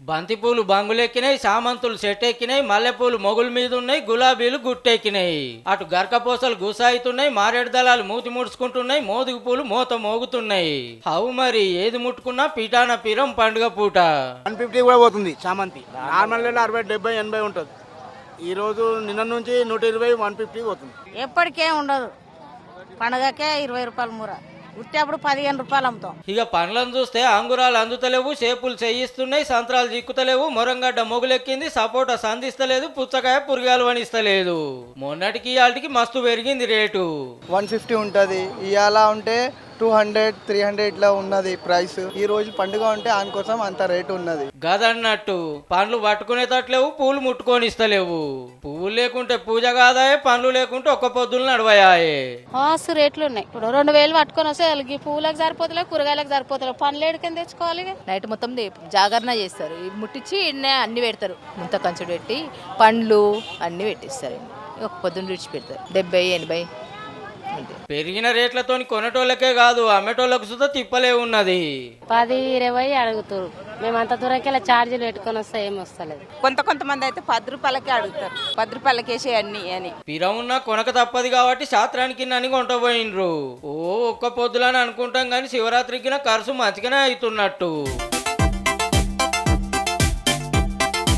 బంతిపూలు బంగులెక్కినాయి, సామంతులు సెట్టెక్కినాయి, మల్లెపూలు మొగుల మీద ఉన్నాయి, గులాబీలు గుట్టెక్కినాయి. అటు గరకపోసలు గుసాయితున్నాయి, మారేడు దళాలు మూతి ముడుచుకుంటున్నాయి, మోదుగు పూలు మూత మోగుతున్నాయి. హవు మరి ఏది ముట్టుకున్నా పిటాన పిరం పండుగ పూట. 150 కూడా పోతుంది చామంతి. నార్మల్ 60, 70, 80 ఉంటుంది. ఈ రోజు నిన్న నుంచి 120, 150 పోతుంది. ఎప్పటికే ఉండదు, పండగకే 20 రూపాయలు మూర, ఉట్టేప్పుడు 15 రూపాయలు అమ్ముతాం. ఇక పండ్లను చూస్తే అంగురాలు అందుతలేవు, సేపులు చేయిస్తున్నాయి, సంత్రాలు చిక్కుతలేవు, మొరంగడ్డ మొగులెక్కింది, సపోటా సంధిస్తలేదు, పుచ్చకాయ పురిగాలు వనిస్తలేదు. మొన్నటికి ఇవాళకి మస్తు పెరిగింది రేటు. 150 ఉంటుంది, ఇవాళ ఉంటే 200, 300 ఇట్లా ఉన్నది ప్రైస్. ఈ రోజు పండుగ ఉంటే అందుకోసం అంత రేటు ఉన్నది. గదన్నట్టు పండ్లు పట్టుకునేటట్లేవు, పూలు ముట్టుకొని ఇస్తలేవు. పువ్వులు లేకుంటే పూజ కాదాయే, పండ్లు లేకుంటే ఒక్క పొద్దులు నడవయాయే. మస్తు రేట్లు ఉన్నాయి. ఇప్పుడు 2000 పట్టుకొని వస్తే వాళ్ళకి పూలకు సరిపోతలే, కూరగాయలకు సరిపోతలే, పండ్లు ఏడుకని తెచ్చుకోవాలి. నైట్ మొత్తం జాగరణ చేస్తారు, ముట్టించి ఇన్నే అన్ని పెడతారు, ముంత కంచుడు పెట్టి పండ్లు అన్ని పెట్టిస్తారు. ఒక పొద్దున్న విడిచి పెడతారు. 70, 80 పెరిగిన రేట్లతోని కొనటోళ్ళకే కాదు, అమ్మేటోళ్ళకు సుతా తిప్పలే ఉన్నది. 10, 20 అడుగుతారు. మేము అంత దూరంకి ఛార్జీలు పెట్టుకొని వస్తే ఏమి వస్తలేదు. కొంతమంది అయితే 10 రూపాయలకే అడుగుతారు, 10 రూపాయలకేసి అన్ని అని. పిరం ఉన్న కొనక తప్పదు కాబట్టి శాస్త్రానికి నని కొంటపోయినరు. ఒక్క పొద్దులని అనుకుంటాం కానీ శివరాత్రికి ఖర్చు మంచిగానే అవుతున్నట్టు.